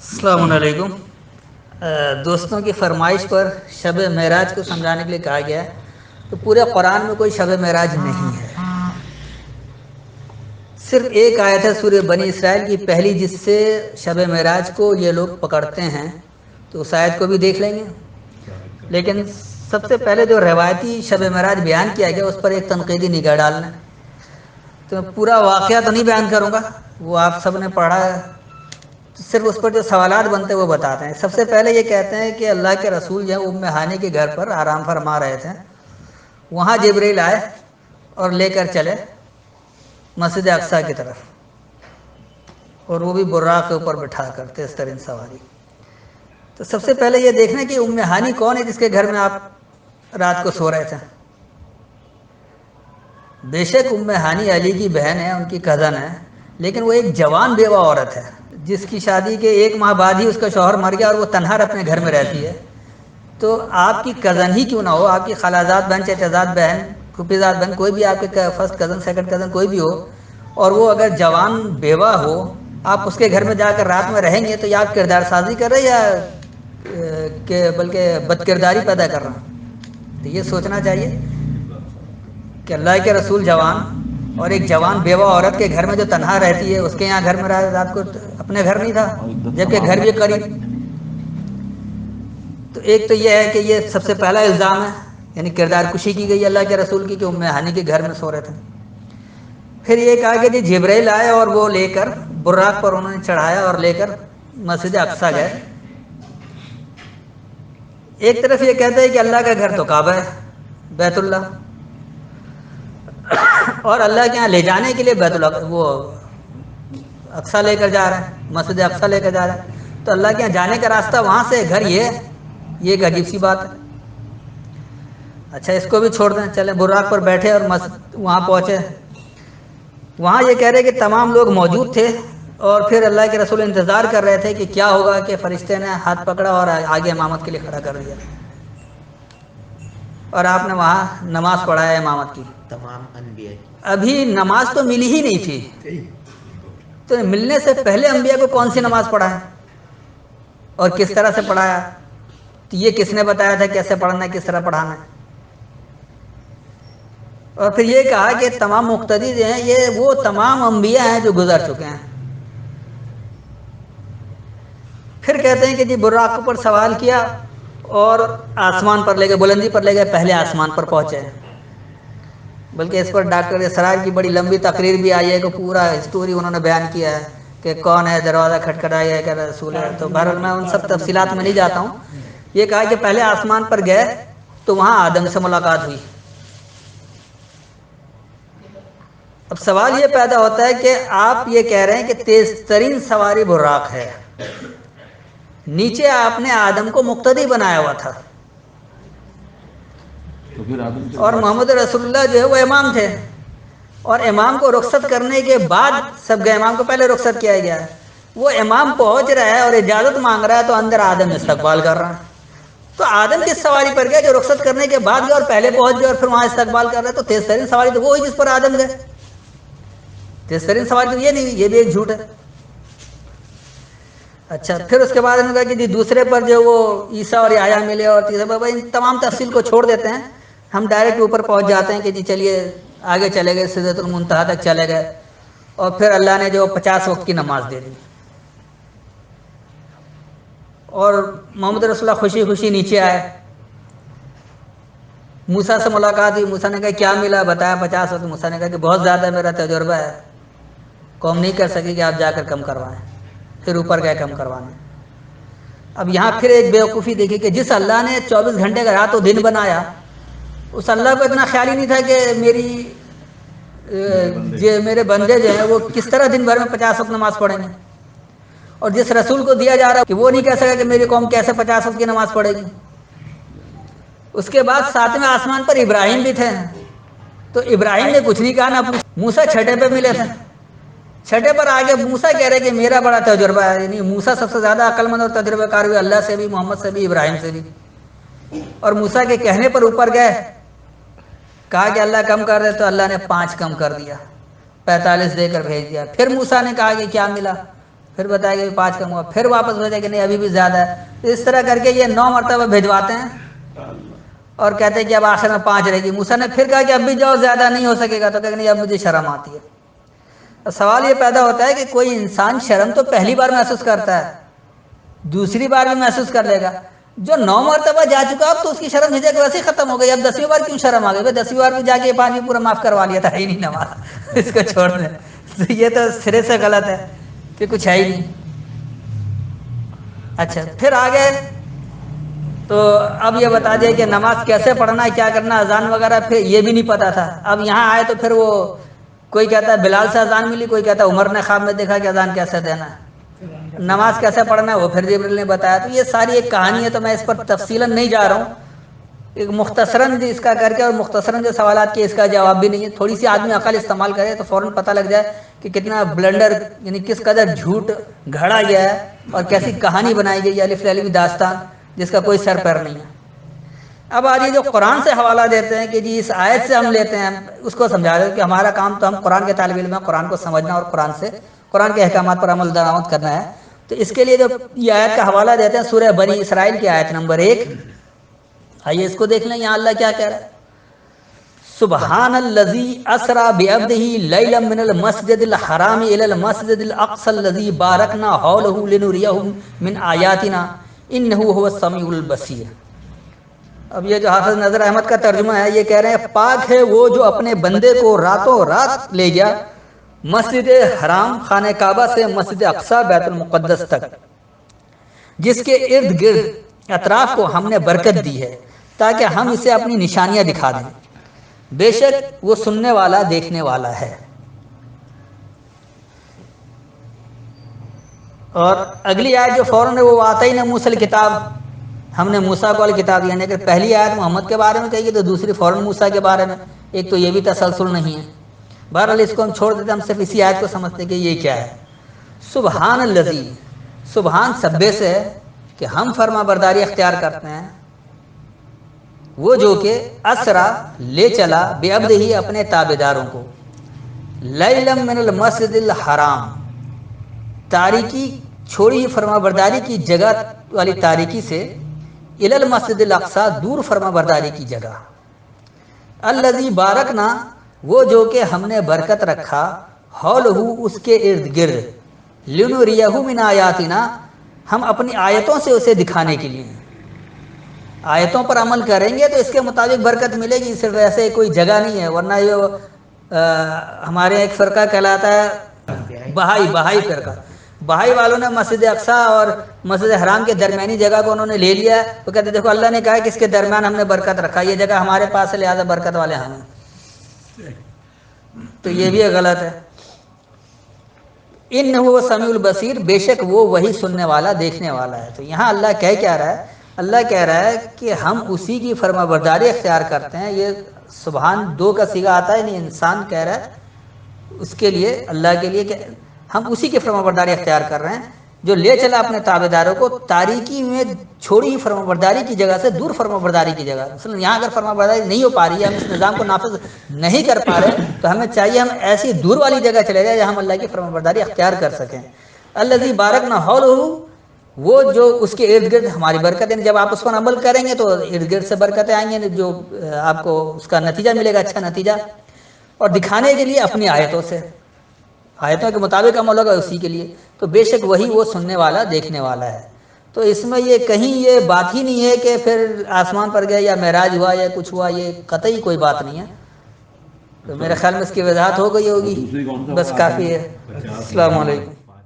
السلام علیکم۔ دوستوں کی فرمائش پر شب معراج کو سمجھانے کے لیے کہا گیا ہے، تو پورے قرآن میں کوئی شب معراج نہیں ہے، صرف ایک آیت ہے سورہ بنی اسرائیل کی پہلی، جس سے شب معراج کو یہ لوگ پکڑتے ہیں، تو اس آیت کو بھی دیکھ لیں گے۔ لیکن سب سے پہلے جو روایتی شب معراج بیان کیا گیا اس پر ایک تنقیدی نگاہ ڈالنا ہے۔ تو پورا واقعہ تو نہیں بیان کروں گا، وہ آپ سب نے پڑھا ہے، صرف اس پر جو سوالات بنتے ہیں وہ بتاتے ہیں۔ سب سے پہلے یہ کہتے ہیں کہ اللہ کے رسول جو ہے ام ہانی کے گھر پر آرام فرما رہے تھے، وہاں جبریل آئے اور لے کر چلے مسجد اقصیٰ کی طرف، اور وہ بھی براق کے اوپر بٹھا کر تیز ترین سواری۔ تو سب سے پہلے یہ دیکھنا کہ ام ہانی کون ہے جس کے گھر میں آپ رات کو سو رہے تھے۔ بے شک ام ہانی علی کی بہن ہے، ان کی کزن ہے، لیکن وہ ایک جوان بیوہ عورت ہے جس کی شادی کے 1 ماہ بعد ہی اس کا شوہر مر گیا اور وہ تنہا اپنے گھر میں رہتی ہے۔ تو آپ کی کزن ہی کیوں نہ ہو، آپ کی خالازاد بہن، چچازاد بہن، پھوپھیزاد بہن، کوئی بھی آپ کے فرسٹ کزن، سیکنڈ کزن کوئی بھی ہو، اور وہ اگر جوان بیوہ ہو، آپ اس کے گھر میں جا کر رات میں رہیں گے تو یا آپ کردار سازی کر رہے یا کہ بلکہ بد کرداری پیدا کر رہے ہیں۔ تو یہ سوچنا چاہیے کہ اللہ کے رسول جوان اور ایک جوان بیوہ عورت کے گھر میں جو تنہا رہتی ہے، اس کے یہاں گھر میں رات کو اپنے گھر نہیں تھا، جبکہ گھر بھی قریب۔ تو ایک تو یہ ہے کہ یہ سب سے پہلا الزام ہے، یعنی کردار کشی کی گئی اللہ کے رسول کی کہ ام ہانی کے گھر میں سو رہے تھے۔ پھر یہ کہا کہ جی جبرائیل آئے اور وہ لے کر براق پر انہوں نے چڑھایا اور لے کر مسجد اقصیٰ گئے۔ ایک طرف یہ کہتے ہیں کہ اللہ کا گھر تو کعبہ ہے، بیت اللہ، اور اللہ کے یہاں لے جانے کے لیے بیت اللہ وہ اقصیٰ لے کر جا رہے ہیں، مسجد اقصیٰ لے کر جا رہے ہیں، تو اللہ کے یہاں جانے کا راستہ وہاں سے گھر یہ ایک عجیب سی بات ہے۔ اچھا اس کو بھی چھوڑ دیں، چلیں براق پر بیٹھے اور وہاں پہنچے۔ وہاں یہ کہہ رہے کہ تمام لوگ موجود تھے اور پھر اللہ کے رسول انتظار کر رہے تھے کہ کیا ہوگا، کہ فرشتے نے ہاتھ پکڑا اور آگے امامت کے لیے کھڑا کر دیا، اور آپ نے وہاں نماز پڑھایا امامت کی۔ تمام انبیاء ابھی نماز تو ملی ہی نہیں تھی، تو ملنے سے پہلے انبیاء کو کون سی نماز پڑھائیں اور کس طرح سے پڑھایا، تو یہ کس نے بتایا تھا کیسے پڑھنا ہے، کس طرح پڑھانا ہے؟ اور پھر یہ کہا کہ تمام مقتدی جو ہیں یہ وہ تمام انبیاء ہیں جو گزر چکے ہیں۔ پھر کہتے ہیں کہ جی براق پر سوال کیا اور آسمان پر لے گئے، بلندی پر لے گئے، پہلے آسمان پر پہنچے۔ بلکہ اس پر ڈاکٹر اسرار کی بڑی لمبی تقریر بھی آئی ہے کہ پورا ہسٹوری انہوں نے بیان کیا ہے کہ کون ہے دروازہ کھٹکھٹایا ہے کہ رسول ہے۔ تو بہرحال میں ان سب تفصیلات میں نہیں جاتا ہوں۔ یہ کہا کہ پہلے آسمان پر گئے تو وہاں آدم سے ملاقات ہوئی۔ اب سوال یہ پیدا ہوتا ہے کہ آپ یہ کہہ رہے ہیں کہ تیز ترین سواری براق ہے، نیچے آپ نے آدم کو مقتدی بنایا ہوا تھا، اور محمد رسول اللہ جو ہے وہ امام تھے، اور امام کو رخصت کرنے کے بعد سب گئے، امام کو پہلے رخصت کیا گیا ہے۔ وہ امام پہنچ رہا ہے اور اجازت مانگ رہا ہے تو اندر آدم استقبال کر رہا ہے۔ تو آدم کس سواری پر گیا جو رخصت کرنے کے بعد گئے اور پہلے پہنچ گئے اور پھر وہاں استقبال کر رہے؟ تو تیز ترین سواری تو وہ ہوئی جس پر آدم گئے، تیز ترین سواری تو یہ نہیں ہوئی، یہ بھی ایک جھوٹ ہے۔ اچھا پھر اس کے بعد انہوں نے کہا کہ جی دوسرے پر جو وہ عیسیٰ اور یحییٰ ملے، اور تیسرے پر ان تمام تفصیل کو چھوڑ دیتے ہیں، ہم ڈائریکٹ اوپر پہنچ جاتے ہیں کہ جی چلیے آگے چلے گئے، سدرۃ المنتہا تک چلے گئے، اور پھر اللہ نے جو 50 وقت کی نماز دے دی، اور محمد رسول اللہ خوشی خوشی نیچے آئے۔ موسیٰ سے ملاقات ہوئی، موسیٰ نے کہا کیا ملا، بتایا 50 وقت۔ موسیٰ نے کہا کہ بہت زیادہ میرا تجربہ ہے، قوم نہیں کر سکی کہ آپ جا کر کم کروائیں۔ پھر اوپر گئے کم کروانے۔ اب یہاں پھر ایک بیوقوفی دیکھی کہ جس اللہ نے 24 گھنٹے کا رات و دن بنایا، اس اللہ کو اتنا خیال ہی نہیں تھا کہ میرے بندے جو ہیں وہ کس طرح دن بھر میں 50 وقت نماز پڑھیں گے، اور جس رسول کو دیا جا رہا کہ وہ نہیں کہہ سکا کہ میری قوم کیسے 50 وقت کی نماز پڑھے گی۔ اس کے بعد 7ویں آسمان پر ابراہیم بھی تھے، تو ابراہیم نے کچھ نہیں کہا، نہ موسیٰ چھٹے پہ ملے تھے، چھٹے پر آگے موسیٰ کہہ رہے کہ میرا بڑا تجربہ ہے، یعنی موسیٰ سب سے زیادہ عقل مند اور تجربہ کار ہوئے، اللہ سے بھی، محمد سے بھی، ابراہیم سے بھی۔ اور موسیٰ کے کہنے پر اوپر گئے، کہا کہ اللہ کم کر دے، تو اللہ نے 5 کم کر دیا، 45 دے کر بھیج دیا۔ پھر موسیٰ نے کہا کہ کیا ملا، پھر بتایا کہ 5 کم ہوا، پھر واپس بھیجا کہ نہیں ابھی بھی زیادہ ہے. اس طرح کر کے یہ 9 مرتبہ بھیجواتے ہیں اور کہتے ہیں کہ اب آخر میں 5 رہے گی. موسیٰ نے پھر کہا کہ اب بھی جاؤ زیادہ نہیں ہو سکے گا، تو کہ نہیں اب مجھے شرم آتی ہے. سوال یہ پیدا ہوتا ہے کہ کوئی انسان شرم تو پہلی بار محسوس کرتا ہے، دوسری بار بھی محسوس کر لے گا. جو 9 مرتبہ جا چکا اب تو اس کی شرم جھجک ویسے ہی ختم ہو گئی. اب 10ویں بار کیوں شرم آ گئی؟ 10ویں بار بھی جا کے 5 بھی پورا معاف کروا لیا تھا، ہی نہیں نماز، اس کو چھوڑ دیں. تو یہ تو سرے سے غلط ہے کہ کچھ ہے ہی نہیں. اچھا پھر آگے تو اب یہ بتا دیا کہ نماز کیسے پڑھنا ہے، کیا کرنا، اذان وغیرہ پھر یہ بھی نہیں پتا تھا. اب یہاں آئے تو پھر وہ کوئی کہتا ہے بلال سے اذان ملی، کوئی کہتا ہے عمر نے خواب میں دیکھا کہ اذان کیسے دینا ہے. نماز کیسے پڑھنا ہے وہ پھر جبریل نے بتایا. تو یہ ساری ایک کہانی ہے، تو میں اس پر تفصیلاً نہیں جا رہا ہوں. ایک مختصراً اس کا کر کے اور مختصراً جو سوالات کے اس کا جواب بھی نہیں ہے. تھوڑی سی آدمی عقل استعمال کرے تو فوراً پتہ لگ جائے کہ کتنا بلنڈر، یعنی کس قدر جھوٹ گھڑا گیا ہے اور کیسی کہانی بنائی گئی ہے، الف لام داستان جس کا کوئی سر پیر نہیں ہے. اب آج جو قرآن سے حوالہ دیتے ہیں کہ جی اس آیت سے ہم لیتے ہیں، اس کو سمجھا رہے ہیں کہ ہمارا کام تو ہم قرآن کے طالب علم ہیں، قرآن کو سمجھنا اور قرآن کے احکامات پر عمل درآمد کرنا ہے. تو اس کے لیے جو یہ آیت کا حوالہ دیتے ہیں سورہ بنی اسرائیل کی آیت نمبر 1. آئیے اس کو دیکھ لیں. یہاں اللہ کیا کہہ رہا ہے؟ سبحان الذی اسری بعبدہ لیلا من المسجد الحرام الی المسجد الاقصی الذی بارکنا حولہ لنریہ من آیاتنا انہ هو السمیع البصیر. اب یہ جو حافظ نذر احمد کا ترجمہ ہے، یہ کہہ رہے ہیں پاک ہے وہ جو اپنے بندے کو راتوں رات لے گیا مسجد حرام خانہ کعبہ سے مسجد اقصی بیت المقدس تک، جس کے ارد گرد اطراف کو ہم نے برکت دی ہے تاکہ ہم اسے اپنی نشانیاں دکھا دیں. بے شک وہ سننے والا دیکھنے والا ہے. اور اگلی آیت جو فوراً ہے وہ آتینا موسیٰ الکتاب، ہم نے موسیٰ کو الکتاب دیا. لیکن پہلی آیت محمد کے بارے میں کہی گئی تو دوسری فوراً موسیٰ کے بارے میں. ایک تو یہ بھی تسلسل نہیں ہے. بہرحال اس کو ہم چھوڑ دیتے، ہم صرف اسی آیت کو سمجھتے کہ یہ کیا ہے. سبحان الذی، سبحان سبے سے ہے کہ ہم فرما برداری اختیار کرتے ہیں، وہ جو کہ اسرا لے چلا بعبدہ ہی اپنے تابعداروں کو، لیلا من المسجد الحرام تاریکی چھوڑی فرما برداری کی جگہ والی تاریکی سے، الی المسجد الاقصی دور فرما برداری کی جگہ، الذی بارکنا وہ جو کہ ہم نے برکت رکھا، حولہ اس کے ارد گرد، لنریہ من آیاتنا ہم اپنی آیتوں سے اسے دکھانے کے لیے. آیتوں پر عمل کریں گے تو اس کے مطابق برکت ملے گی، صرف ایسے کوئی جگہ نہیں ہے. ورنہ یہ ہمارے ایک فرقہ کہلاتا ہے بہائی فرقہ. بہائی والوں نے مسجد اقصی اور مسجد حرام کے درمیانی جگہ کو انہوں نے لے لیا ہے. وہ کہتے دیکھو اللہ نے کہا کہ اس کے درمیان ہم نے برکت رکھا، یہ جگہ ہمارے پاس ہے لہٰذا برکت والے ہم ہیں. تو یہ بھی غلط ہے. انہ هو السمیع البصیر، بے شک وہ وہی سننے والا دیکھنے والا ہے. تو یہاں اللہ کہہ کیا رہا ہے؟ اللہ کہہ رہا ہے کہ ہم اسی کی فرما برداری اختیار کرتے ہیں. یہ سبحان 2 کا صیغہ آتا ہے، نہیں انسان کہہ رہا ہے اس کے لیے، اللہ کے لیے، کہ ہم اسی کی فرما برداری اختیار کر رہے ہیں جو لے چلا اپنے تابعداروں کو تاریکی میں چھوڑی فرما برداری کی جگہ سے دور فرما برداری کی جگہ. مثلا یہاں اگر فرما برداری نہیں ہو پا رہی ہے، ہم اس نظام کو نافذ نہیں کر پا رہے، تو ہمیں چاہیے ہم ایسی دور والی جگہ چلے جائیں جہاں ہم اللہ کی فرما برداری اختیار کر سکیں. الذی بارکنا حولہ، وہ جو اس کے ارد گرد ہماری برکت ہے. جب آپ اس پر عمل کریں گے تو ارد گرد سے برکتیں آئیں گی، جو آپ کو اس کا نتیجہ ملے گا، اچھا نتیجہ. اور دکھانے کے لیے اپنی آیتوں سے، آیتوں کے مطابق عمل ہوگا اسی کے لیے. تو بے شک وہی وہ سننے والا دیکھنے والا ہے. تو اس میں یہ کہیں یہ بات ہی نہیں ہے کہ پھر آسمان پر گئے یا معراج ہوا یا کچھ ہوا، یہ قطعی کوئی بات نہیں ہے. تو میرے خیال میں اس کی وضاحت ہو گئی ہوگی، بس کافی ہے. السلام علیکم.